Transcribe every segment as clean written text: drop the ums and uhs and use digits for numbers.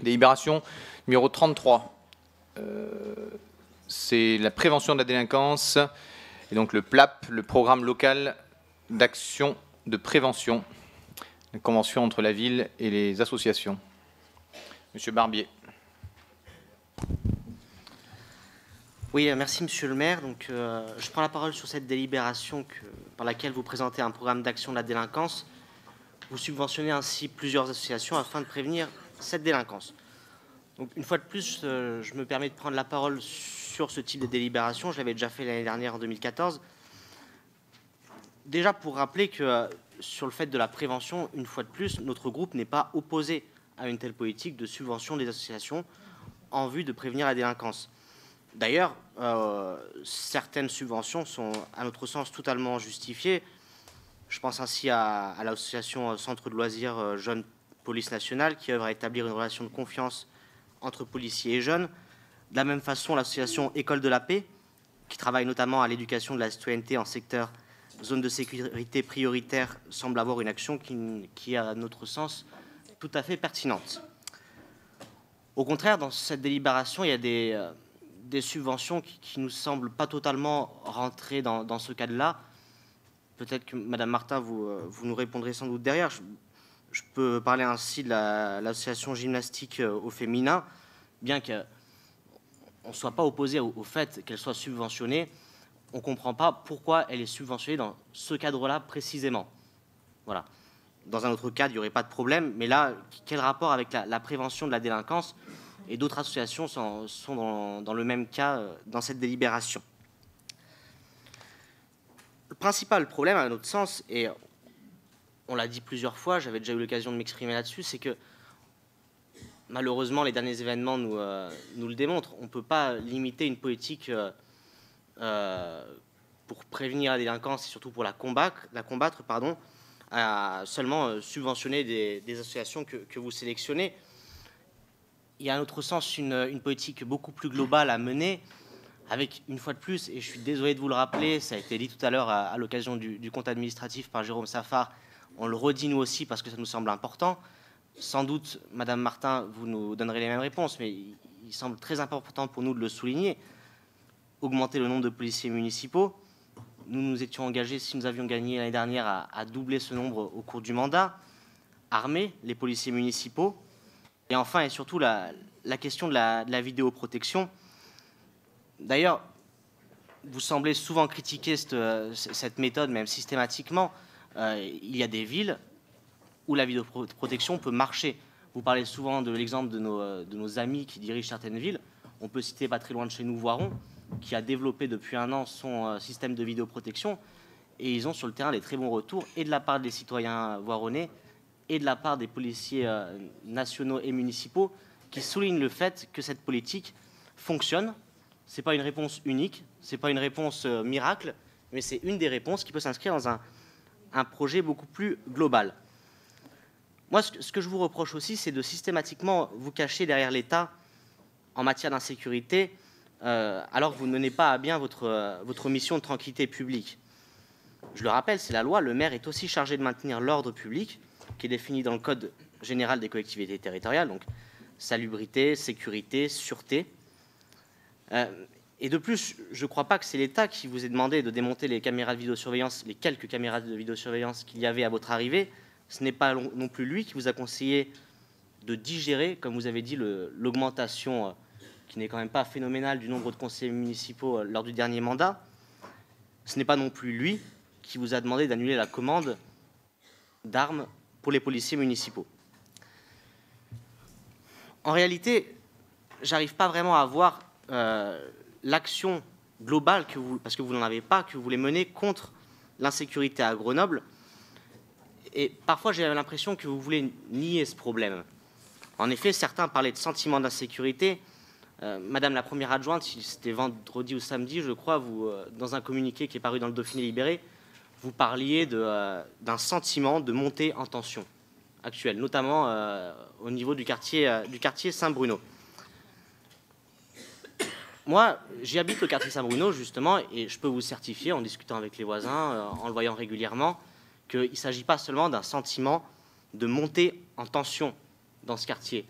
Délibération numéro 33. C'est la prévention de la délinquance, et donc le PLAP, le programme local d'action de prévention, la convention entre la ville et les associations. Monsieur Barbier. Oui, merci Monsieur le maire. Donc, je prends la parole sur cette délibération par laquelle vous présentez un programme d'action de la délinquance. Vous subventionnez ainsi plusieurs associations afin de prévenir cette délinquance. Donc, une fois de plus, je me permets de prendre la parole sur ce type de délibération. Je l'avais déjà fait l'année dernière en 2014. Déjà pour rappeler que sur le fait de la prévention, une fois de plus, notre groupe n'est pas opposé à une telle politique de subvention des associations en vue de prévenir la délinquance. D'ailleurs, certaines subventions sont, à notre sens, totalement justifiées. Je pense ainsi à l'association Centre de loisirs Jeunes Police Nationale, qui œuvre à établir une relation de confiance entre policiers et jeunes. De la même façon, l'association École de la Paix, qui travaille notamment à l'éducation de la citoyenneté en secteur zone de sécurité prioritaire, semble avoir une action qui est, à notre sens, tout à fait pertinente. Au contraire, dans cette délibération, il y a des subventions qui nous semblent pas totalement rentrer dans ce cadre-là. Peut-être que Madame Martin, vous nous répondrez sans doute derrière. Je peux parler ainsi de l'association gymnastique au féminin, bien qu'on ne soit pas opposé au fait qu'elle soit subventionnée. On ne comprend pas pourquoi elle est subventionnée dans ce cadre-là précisément. Voilà. Dans un autre cadre, il n'y aurait pas de problème, mais là, quel rapport avec la prévention de la délinquance? Et d'autres associations sont dans le même cas dans cette délibération. Le principal problème, à notre sens, et on l'a dit plusieurs fois, j'avais déjà eu l'occasion de m'exprimer là-dessus, c'est que malheureusement, les derniers événements nous le démontrent. On ne peut pas limiter une politique pour prévenir la délinquance et surtout pour la combattre à seulement subventionner des associations que vous sélectionnez. Il y a à notre sens une politique beaucoup plus globale à mener avec, une fois de plus, et je suis désolé de vous le rappeler, ça a été dit tout à l'heure à l'occasion du compte administratif par Jérôme Safar, on le redit nous aussi parce que ça nous semble important. Sans doute, Madame Martin, vous nous donnerez les mêmes réponses, mais il semble très important pour nous de le souligner. Augmenter le nombre de policiers municipaux. Nous nous étions engagés, si nous avions gagné l'année dernière, à doubler ce nombre au cours du mandat. Armer les policiers municipaux. Et enfin et surtout la question de la vidéoprotection. D'ailleurs, vous semblez souvent critiquer cette méthode, même systématiquement. Il y a des villes où la vidéoprotection peut marcher. Vous parlez souvent de l'exemple de nos amis qui dirigent certaines villes. On peut citer pas très loin de chez nous Voiron, qui a développé depuis un an son système de vidéoprotection. Et ils ont sur le terrain des très bons retours, et de la part des citoyens voironnais, et de la part des policiers nationaux et municipaux, qui soulignent le fait que cette politique fonctionne. Ce n'est pas une réponse unique, ce n'est pas une réponse miracle, mais c'est une des réponses qui peut s'inscrire dans un projet beaucoup plus global. Moi, ce que je vous reproche aussi, c'est de systématiquement vous cacher derrière l'État en matière d'insécurité, alors que vous ne menez pas à bien votre mission de tranquillité publique. Je le rappelle, c'est la loi, le maire est aussi chargé de maintenir l'ordre public, qui est défini dans le Code général des collectivités territoriales, donc salubrité, sécurité, sûreté. Et de plus, je ne crois pas que c'est l'État qui vous ait demandé de démonter les caméras de vidéosurveillance, les quelques caméras de vidéosurveillance qu'il y avait à votre arrivée. Ce n'est pas non plus lui qui vous a conseillé de digérer, comme vous avez dit, l'augmentation, qui n'est quand même pas phénoménale, du nombre de conseillers municipaux lors du dernier mandat. Ce n'est pas non plus lui qui vous a demandé d'annuler la commande d'armes pour les policiers municipaux. En réalité, j'arrive pas vraiment à voir l'action globale, parce que vous n'en avez pas, que vous voulez mener contre l'insécurité à Grenoble. Et parfois, j'ai l'impression que vous voulez nier ce problème. En effet, certains parlaient de sentiment d'insécurité. Madame la première adjointe, c'était vendredi ou samedi, je crois, dans un communiqué qui est paru dans le Dauphiné Libéré, vous parliez d'un sentiment de montée en tension actuelle, notamment au niveau du quartier Saint-Bruno. Moi, j'y habite au quartier Saint-Bruno, justement, et je peux vous certifier, en discutant avec les voisins, en le voyant régulièrement, qu'il ne s'agit pas seulement d'un sentiment de montée en tension dans ce quartier.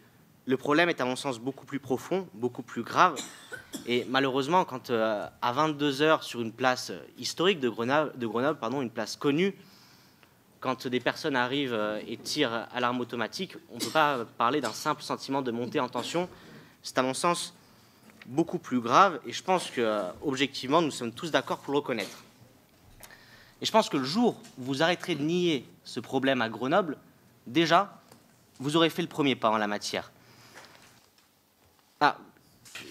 Le problème est à mon sens beaucoup plus profond, beaucoup plus grave. Et malheureusement, quand à 22 h sur une place historique de Grenoble, une place connue, quand des personnes arrivent et tirent à l'arme automatique, on ne peut pas parler d'un simple sentiment de montée en tension. C'est à mon sens beaucoup plus grave et je pense qu'objectivement, nous sommes tous d'accord pour le reconnaître. Et je pense que le jour où vous arrêterez de nier ce problème à Grenoble, déjà, vous aurez fait le premier pas en la matière.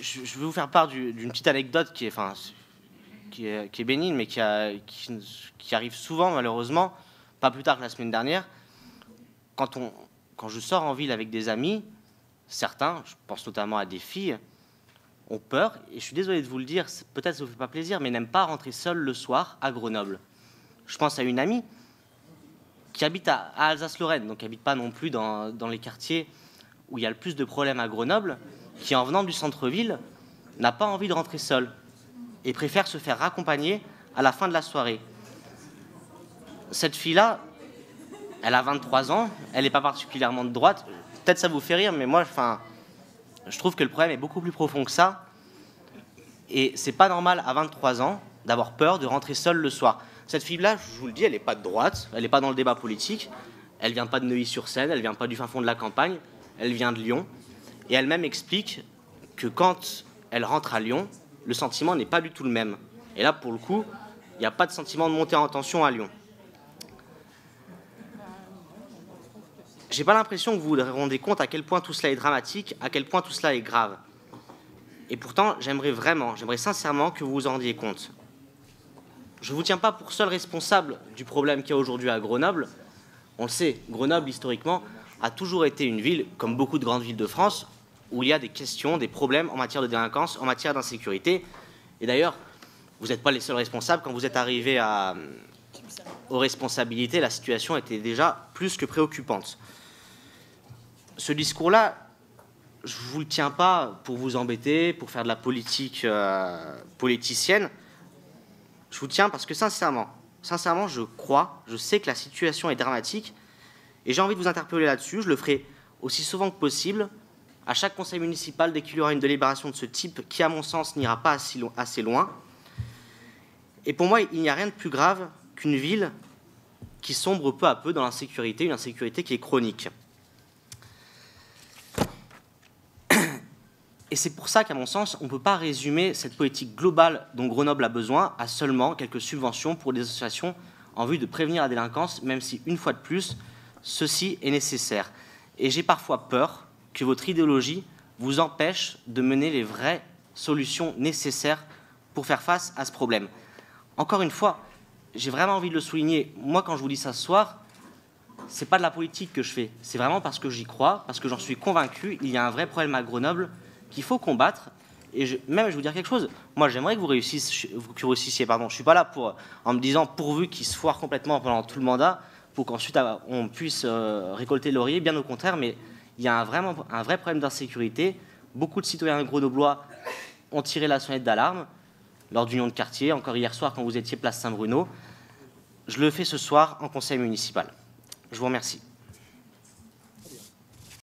Je vais vous faire part d'une petite anecdote qui est bénigne, mais qui arrive souvent, malheureusement, pas plus tard que la semaine dernière. Quand je sors en ville avec des amis, certains, je pense notamment à des filles, ont peur, et je suis désolé de vous le dire, peut-être ça ne vous fait pas plaisir, mais n'aiment pas rentrer seule le soir à Grenoble. Je pense à une amie qui habite à Alsace-Lorraine, donc qui n'habite pas non plus dans les quartiers où il y a le plus de problèmes à Grenoble, qui, en venant du centre-ville, n'a pas envie de rentrer seule et préfère se faire raccompagner à la fin de la soirée. Cette fille-là, elle a 23 ans, elle n'est pas particulièrement de droite. Peut-être ça vous fait rire, mais moi, je trouve que le problème est beaucoup plus profond que ça. Et c'est pas normal à 23 ans d'avoir peur de rentrer seule le soir. Cette fille-là, je vous le dis, elle n'est pas de droite, elle n'est pas dans le débat politique, elle vient pas de Neuilly-sur-Seine, elle vient pas du fin fond de la campagne, elle vient de Lyon. Et elle-même explique que quand elle rentre à Lyon, le sentiment n'est pas du tout le même. Et là, pour le coup, il n'y a pas de sentiment de montée en tension à Lyon. J'ai pas l'impression que vous vous rendez compte à quel point tout cela est dramatique, à quel point tout cela est grave. Et pourtant, j'aimerais sincèrement que vous vous en rendiez compte. Je ne vous tiens pas pour seul responsable du problème qu'il y a aujourd'hui à Grenoble. On le sait, Grenoble, historiquement, a toujours été une ville, comme beaucoup de grandes villes de France, où il y a des questions, des problèmes en matière de délinquance, en matière d'insécurité. Et d'ailleurs, vous n'êtes pas les seuls responsables. Quand vous êtes arrivés aux responsabilités, la situation était déjà plus que préoccupante. Ce discours-là, je ne vous le tiens pas pour vous embêter, pour faire de la politique politicienne. Je vous le tiens parce que sincèrement, je sais que la situation est dramatique et j'ai envie de vous interpeller là-dessus. Je le ferai aussi souvent que possible, à chaque conseil municipal, dès qu'il y aura une délibération de ce type qui, à mon sens, n'ira pas assez loin. Et pour moi, il n'y a rien de plus grave qu'une ville qui sombre peu à peu dans l'insécurité, une insécurité qui est chronique. Et c'est pour ça qu'à mon sens, on ne peut pas résumer cette politique globale dont Grenoble a besoin à seulement quelques subventions pour des associations en vue de prévenir la délinquance, même si, une fois de plus, ceci est nécessaire. Et j'ai parfois peur que votre idéologie vous empêche de mener les vraies solutions nécessaires pour faire face à ce problème. Encore une fois, j'ai vraiment envie de le souligner. Moi, quand je vous dis ça ce soir, ce n'est pas de la politique que je fais. C'est vraiment parce que j'y crois, parce que j'en suis convaincu. Il y a un vrai problème à Grenoble qu'il faut combattre. Et je vais vous dire quelque chose. Moi, j'aimerais que vous réussissiez. Je ne suis pas là en me disant pourvu qu'il se foire complètement pendant tout le mandat, pour qu'ensuite on puisse récolter le laurier. Bien au contraire, mais il y a un vrai problème d'insécurité. Beaucoup de citoyens grenoblois ont tiré la sonnette d'alarme lors d'unions de quartier, encore hier soir quand vous étiez place Saint-Bruno. Je le fais ce soir en conseil municipal. Je vous remercie.